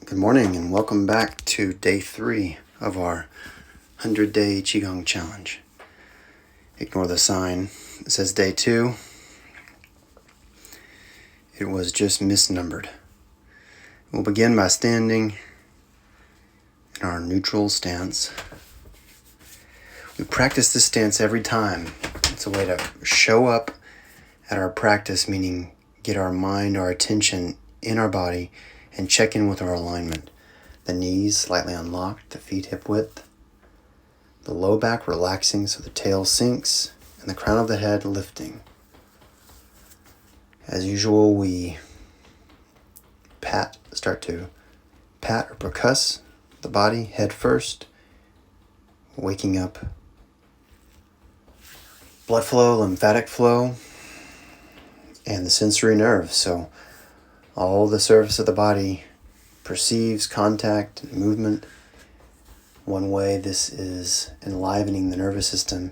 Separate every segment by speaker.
Speaker 1: Good morning and welcome back to day 3 of our 100-day Qigong challenge. Ignore the sign. It says day 2. It was just misnumbered. We'll begin by standing in our neutral stance. We practice this stance every time. It's a way to show up at our practice, meaning get our mind, our attention in our body, and check in with our alignment. The knees slightly unlocked, the feet hip width. The low back relaxing so the tail sinks, and the crown of the head lifting. As usual, we start to pat or percuss the body, head first, waking up blood flow, lymphatic flow, and the sensory nerves. So all the surface of the body perceives contact and movement. One way this is enlivening the nervous system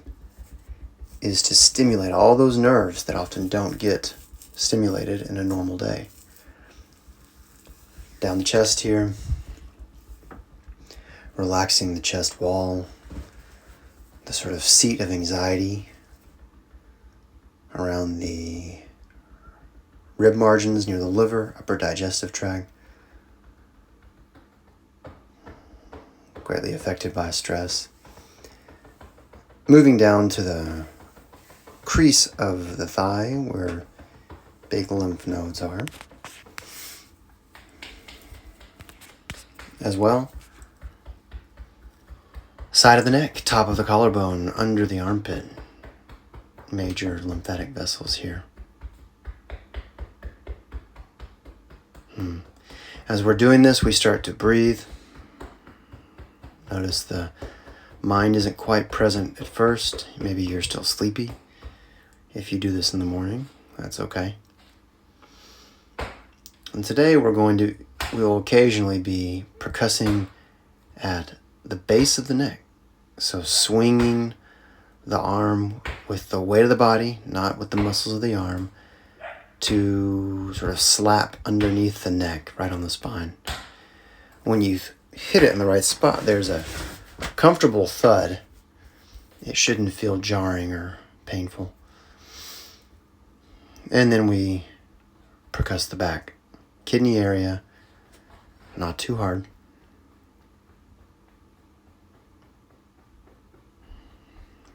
Speaker 1: is to stimulate all those nerves that often don't get stimulated in a normal day. Down the chest here, relaxing the chest wall, the sort of seat of anxiety around the rib margins near the liver, upper digestive tract, greatly affected by stress. Moving down to the crease of the thigh where big lymph nodes are. As well, side of the neck, top of the collarbone, under the armpit. Major lymphatic vessels here. As we're doing this, we start to breathe. Notice the mind isn't quite present at first. Maybe you're still sleepy. If you do this in the morning, that's okay. And today we'll occasionally be percussing at the base of the neck. So swinging the arm with the weight of the body, not with the muscles of the arm, to sort of slap underneath the neck, right on the spine. When you hit it in the right spot, there's a comfortable thud. It shouldn't feel jarring or painful. And then we percuss the back. Kidney area, not too hard.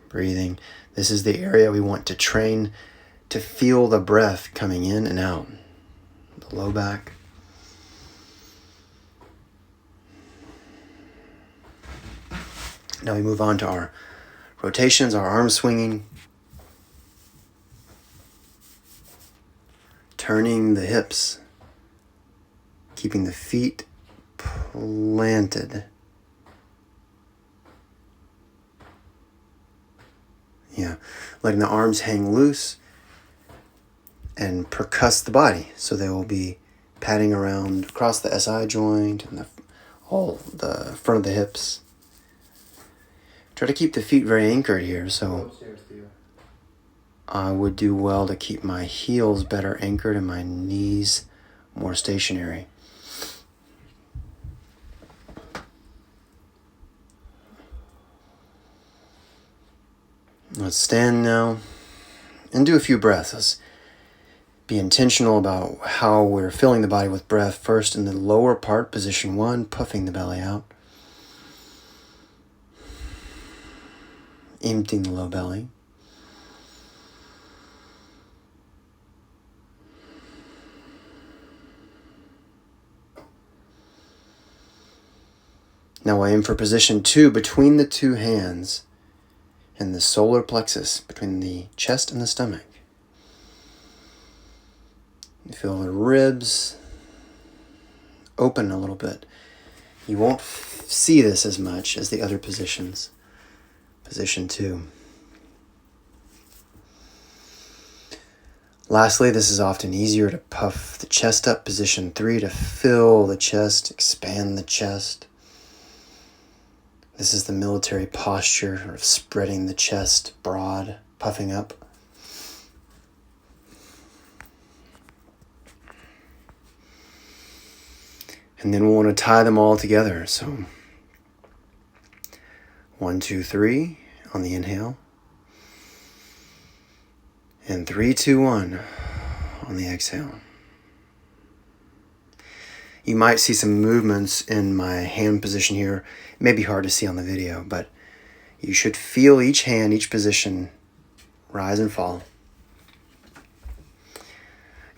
Speaker 1: Breathing. This is the area we want to train to feel the breath coming in and out. The low back. Now we move on to our rotations, our arm swinging. Turning the hips. Keeping the feet planted. Letting the arms hang loose and percuss the body. So they will be patting around across the SI joint and the front of the hips. Try to keep the feet very anchored here. So I would do well to keep my heels better anchored and my knees more stationary. Let's stand now and do a few breaths. Let's be intentional about how we're filling the body with breath. First in the lower part, position 1, puffing the belly out. Emptying the low belly. Now I aim for position 2 between the two hands and the solar plexus, between the chest and the stomach. You feel the ribs open a little bit. You won't see this as much as the other positions. Position 2. Lastly, this is often easier to puff the chest up. Position 3, to fill the chest, expand the chest. This is the military posture of spreading the chest broad, puffing up. And then we'll want to tie them all together. So 1, 2, 3 on the inhale. And 3, 2, 1 on the exhale. You might see some movements in my hand position here. It may be hard to see on the video, but you should feel each hand, each position rise and fall.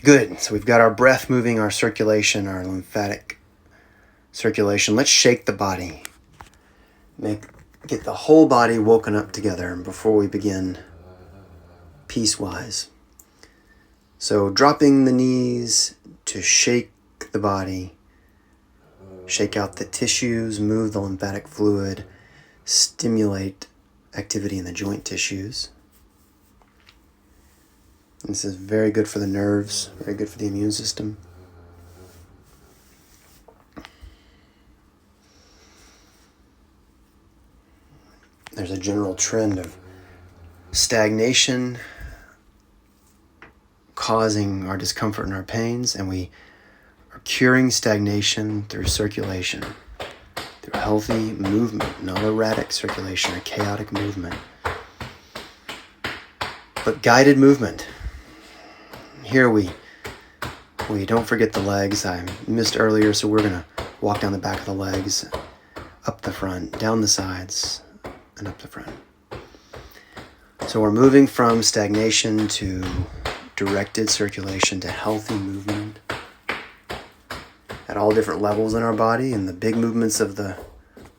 Speaker 1: Good. So we've got our breath moving, our circulation, our lymphatic circulation. Let's shake the body. Get the whole body woken up together before we begin piecewise. So dropping the knees to shake the body, shake out the tissues, move the lymphatic fluid, stimulate activity in the joint tissues. This is very good for the nerves, very good for the immune system. There's a general trend of stagnation causing our discomfort and our pains, and we are curing stagnation through circulation, through healthy movement, not erratic circulation or chaotic movement, but guided movement. Here we don't forget the legs. I missed earlier, so we're going to walk down the back of the legs, up the front, down the sides, and up the front. So we're moving from stagnation to directed circulation to healthy movement at all different levels in our body, and the big movements of the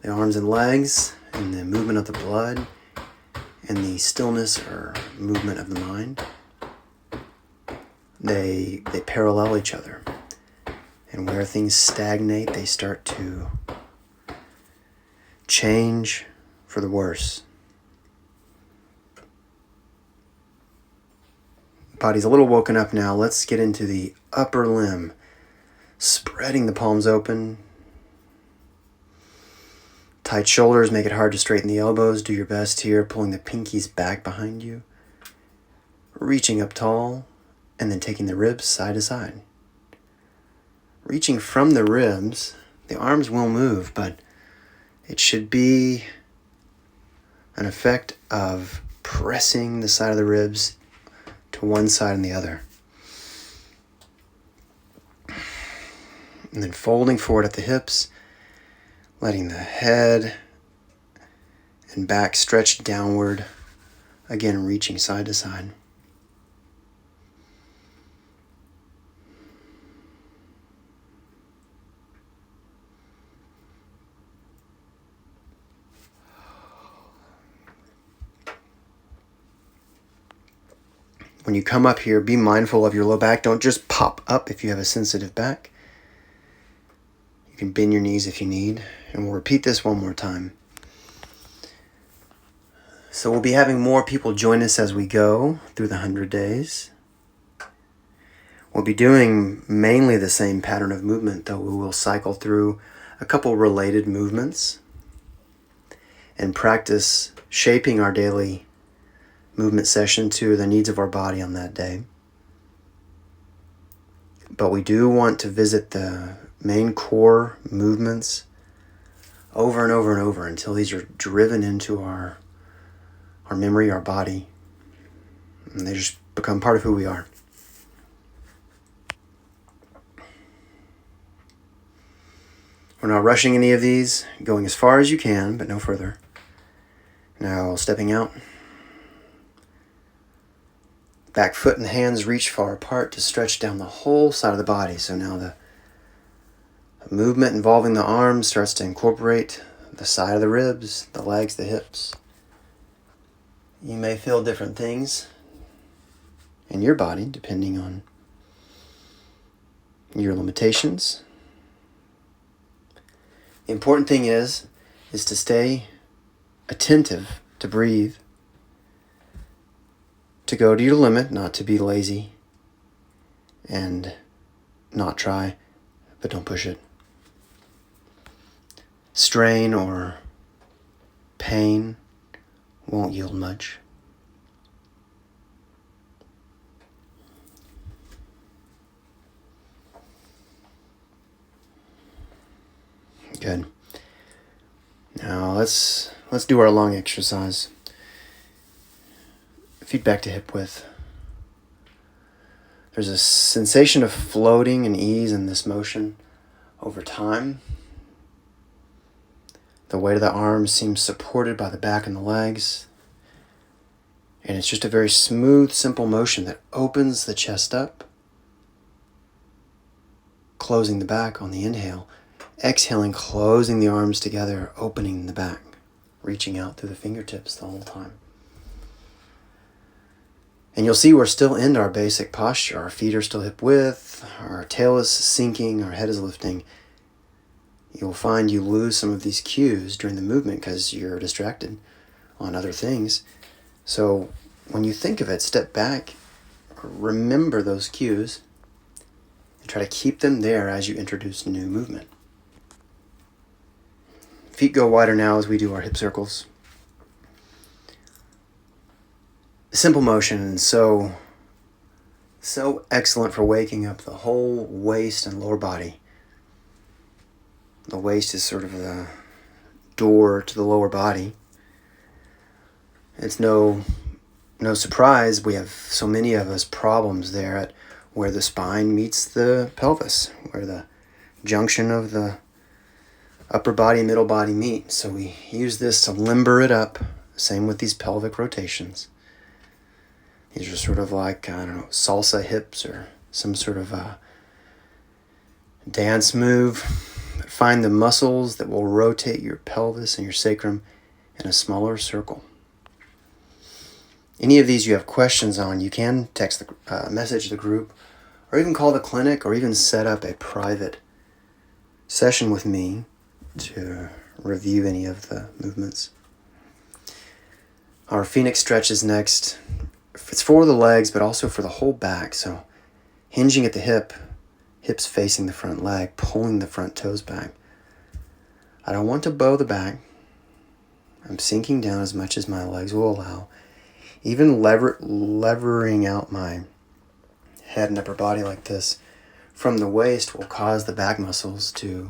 Speaker 1: arms and legs, and the movement of the blood, and the stillness or movement of the mind. They parallel each other. And where things stagnate, they start to change for the worse. Body's a little woken up now. Let's get into the upper limb. Spreading the palms open. Tight shoulders make it hard to straighten the elbows. Do your best here, pulling the pinkies back behind you. Reaching up tall, and then taking the ribs side to side. Reaching from the ribs, the arms will move, but it should be an effect of pressing the side of the ribs to one side and the other. And then folding forward at the hips, letting the head and back stretch downward, again reaching side to side. When you come up here, be mindful of your low back. Don't just pop up if you have a sensitive back. You can bend your knees if you need. And we'll repeat this one more time. So we'll be having more people join us as we go through the 100 days. We'll be doing mainly the same pattern of movement, though we will cycle through a couple related movements and practice shaping our daily movement session to the needs of our body on that day. But we do want to visit the main core movements over and over and over until these are driven into our memory, our body, and they just become part of who we are. We're not rushing any of these, going as far as you can, but no further. Now stepping out. Back foot and hands reach far apart to stretch down the whole side of the body. So now the movement involving the arms starts to incorporate the side of the ribs, the legs, the hips. You may feel different things in your body depending on your limitations. The important thing is to stay attentive, to breathe, to go to your limit, not to be lazy, and not try, but don't push it. Strain or pain won't yield much. Good. Now let's do our lung exercise. Feet back to hip width. There's a sensation of floating and ease in this motion over time. The weight of the arms seems supported by the back and the legs. And it's just a very smooth, simple motion that opens the chest up, closing the back on the inhale. Exhaling, closing the arms together, opening the back, reaching out through the fingertips the whole time. And you'll see we're still in our basic posture. Our feet are still hip width, our tail is sinking, our head is lifting. You'll find you lose some of these cues during the movement because you're distracted on other things. So when you think of it, step back, remember those cues, and try to keep them there as you introduce new movement. Feet go wider now as we do our hip circles. Simple motion, so excellent for waking up the whole waist and lower body. The waist is sort of the door to the lower body. It's no surprise we have so many of us problems there at where the spine meets the pelvis, where the junction of the upper body and middle body meet. So we use this to limber it up. Same with these pelvic rotations. These are sort of like, salsa hips or some sort of dance move. Find the muscles that will rotate your pelvis and your sacrum in a smaller circle. Any of these you have questions on, you can text the message the group, or even call the clinic, or even set up a private session with me to review any of the movements. Our Phoenix stretch is next. It's for the legs, but also for the whole back. So hinging at the hips facing the front leg, pulling the front toes back. I don't want to bow the back. I'm sinking down as much as my legs will allow. Even levering out my head and upper body like this from the waist will cause the back muscles to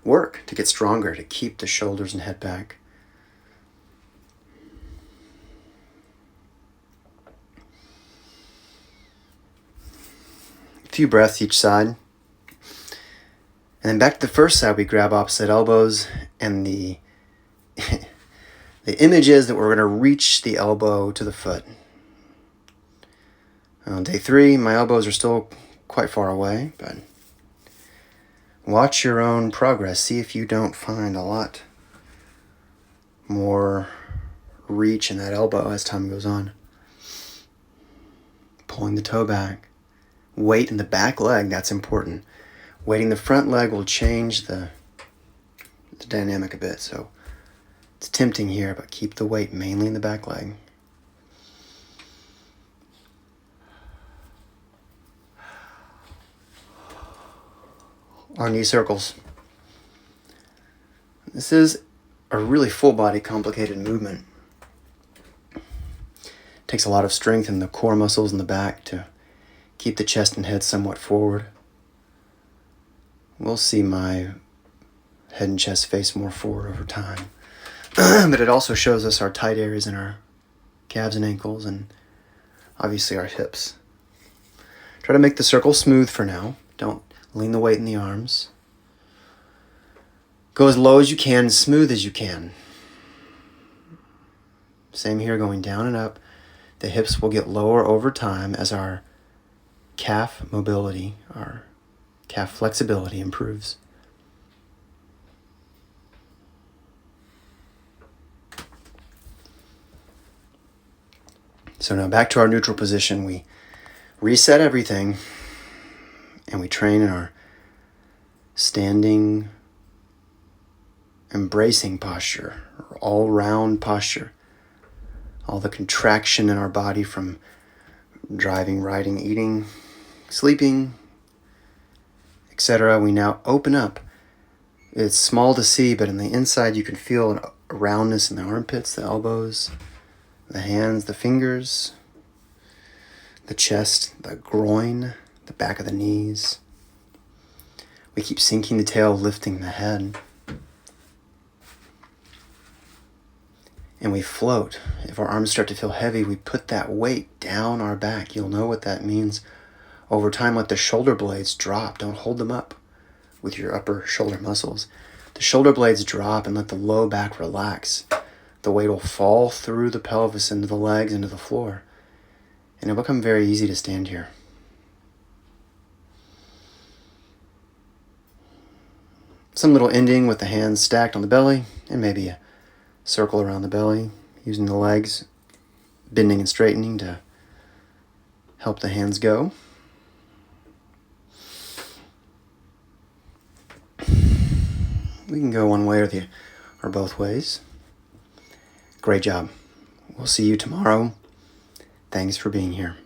Speaker 1: work, to get stronger, to keep the shoulders and head back. A few breaths each side. And then back to the first side, we grab opposite elbows, and the image is that we're going to reach the elbow to the foot. On day 3, my elbows are still quite far away, but watch your own progress. See if you don't find a lot more reach in that elbow as time goes on. Pulling the toe back. Weight in the back leg, that's important. Weighting the front leg will change the dynamic a bit. So it's tempting here, but keep the weight mainly in the back leg. Our knee circles. This is a really full body complicated movement. It takes a lot of strength in the core muscles in the back to keep the chest and head somewhat forward. We'll see my head and chest face more forward over time. But it also shows us our tight areas in our calves and ankles, and obviously our hips. Try to make the circle smooth for now. Don't lean the weight in the arms. Go as low as you can, as smooth as you can. Same here, going down and up. The hips will get lower over time as our calf mobility, our calf flexibility improves. So now back to our neutral position. We reset everything and we train in our standing, embracing posture, or all-round posture. All the contraction in our body from driving, riding, eating, sleeping, etc. We now open up. It's small to see, but on the inside you can feel a roundness in the armpits, the elbows, the hands, the fingers, the chest, the groin, the back of the knees. We keep sinking the tail, lifting the head. and we float. If our arms start to feel heavy, we put that weight down our back. You'll know what that means. Over time, let the shoulder blades drop. Don't hold them up with your upper shoulder muscles. The shoulder blades drop and let the low back relax. The weight will fall through the pelvis into the legs, into the floor. And it'll become very easy to stand here. Some little ending with the hands stacked on the belly and maybe a circle around the belly, using the legs, bending and straightening to help the hands go. We can go one way or both ways. Great job. We'll see you tomorrow. Thanks for being here.